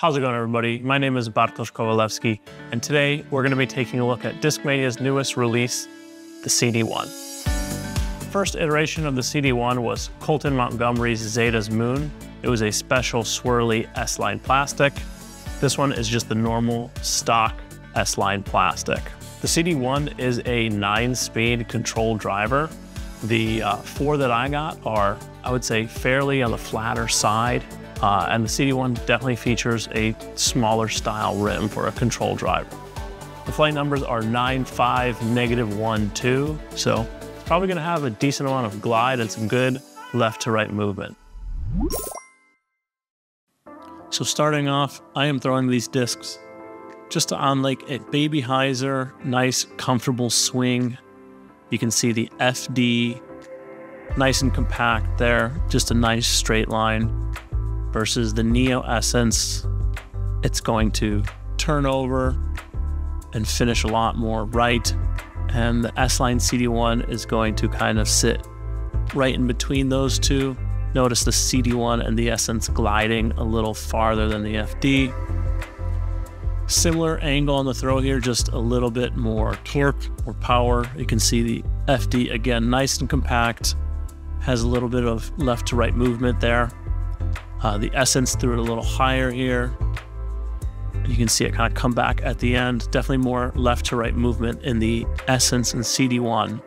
How's it going, everybody? My name is Bart Kowalewski, and today we're going to be taking a look at Discmania's newest release, the CD1. The first iteration of the CD1 was Colton Montgomery's Zeta's Moon. It was a special swirly S-line plastic. This one is just the normal stock S-line plastic. The CD1 is a 9-speed control driver. The 4 that I got are, I would say, fairly on the flatter side. And the CD1 definitely features a smaller style rim for a control driver. The flight numbers are 9.5, -1, 2, so it's probably gonna have a decent amount of glide and some good left to right movement. So starting off, I am throwing these discs just on like a baby hyzer, nice comfortable swing. You can see the FD, nice and compact there, just a nice straight line. Versus the Neo Essence, it's going to turn over and finish a lot more right. And the S-Line CD1 is going to kind of sit right in between those two. Notice the CD1 and the Essence gliding a little farther than the FD. Similar angle on the throw here, just a little bit more torque or power. You can see the FD, again, nice and compact, has a little bit of left to right movement there. The Essence threw it a little higher here. You can see it kind of come back at the end. Definitely more left to right movement in the Essence and CD1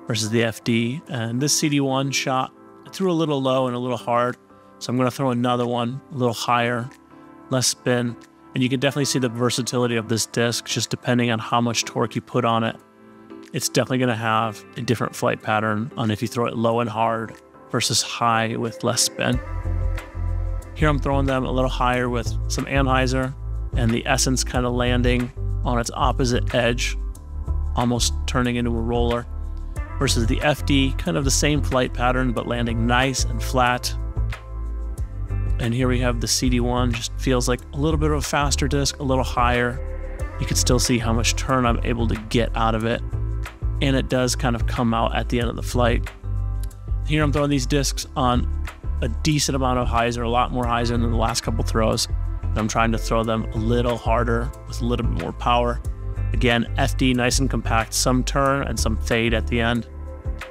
versus the FD. And this CD1 shot, I threw a little low and a little hard. So I'm going to throw another one a little higher, less spin. And you can definitely see the versatility of this disc just depending on how much torque you put on it. It's definitely going to have a different flight pattern on if you throw it low and hard versus high with less spin. Here I'm throwing them a little higher with some anhyzer and the Essence kind of landing on its opposite edge, almost turning into a roller, versus the FD, kind of the same flight pattern, but landing nice and flat. And here we have the CD1, just feels like a little bit of a faster disc, a little higher. You can still see how much turn I'm able to get out of it. And it does kind of come out at the end of the flight. Here I'm throwing these discs on a decent amount of hyzer, a lot more hyzer than the last couple throws. And I'm trying to throw them a little harder with a little bit more power. Again, FD nice and compact, some turn and some fade at the end.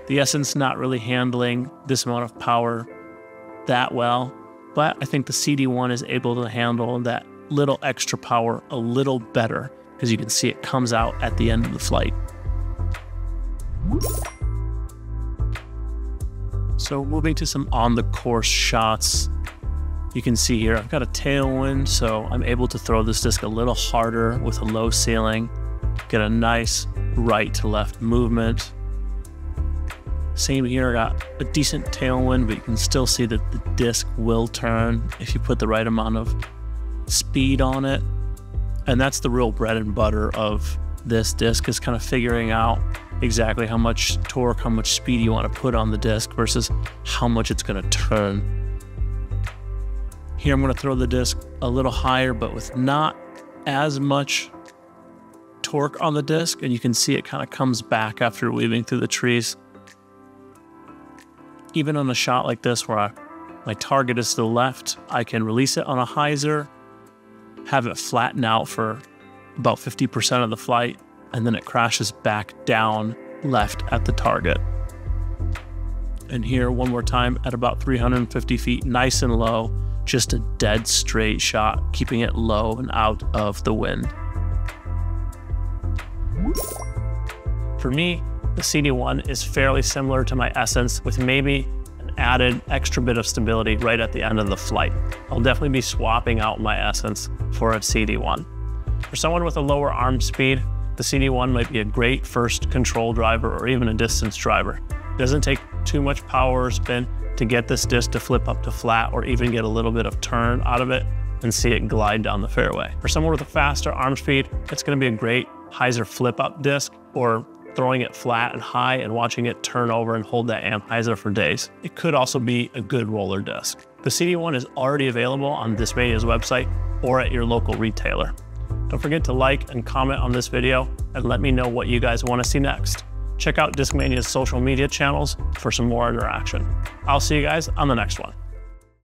The Essence not really handling this amount of power that well, but I think the CD1 is able to handle that little extra power a little better because you can see it comes out at the end of the flight. So moving to some on-the-course shots, you can see here I've got a tailwind, so I'm able to throw this disc a little harder with a low ceiling, get a nice right to left movement. Same here, I got a decent tailwind, but you can still see that the disc will turn if you put the right amount of speed on it. And that's the real bread and butter of this disc, is kind of figuring out exactly how much torque, how much speed you want to put on the disc versus how much it's going to turn. Here I'm going to throw the disc a little higher, but with not as much torque on the disc, and you can see it kind of comes back after weaving through the trees. Even on a shot like this where my target is to the left, I can release it on a hyzer, have it flatten out for about 50% of the flight, and then it crashes back down left at the target. And here one more time at about 350 feet, nice and low, just a dead straight shot, keeping it low and out of the wind. For me, the CD1 is fairly similar to my Essence with maybe an added extra bit of stability right at the end of the flight. I'll definitely be swapping out my Essence for a CD1. For someone with a lower arm speed, the CD1 might be a great first control driver or even a distance driver. It doesn't take too much power or spin to get this disc to flip up to flat or even get a little bit of turn out of it and see it glide down the fairway. For someone with a faster arm speed, it's going to be a great hyzer flip up disc, or throwing it flat and high and watching it turn over and hold that anhyzer for days. It could also be a good roller disc. The CD1 is already available on Discmania's website or at your local retailer. Don't forget to like and comment on this video and let me know what you guys want to see next. Check out Discmania's social media channels for some more interaction. I'll see you guys on the next one.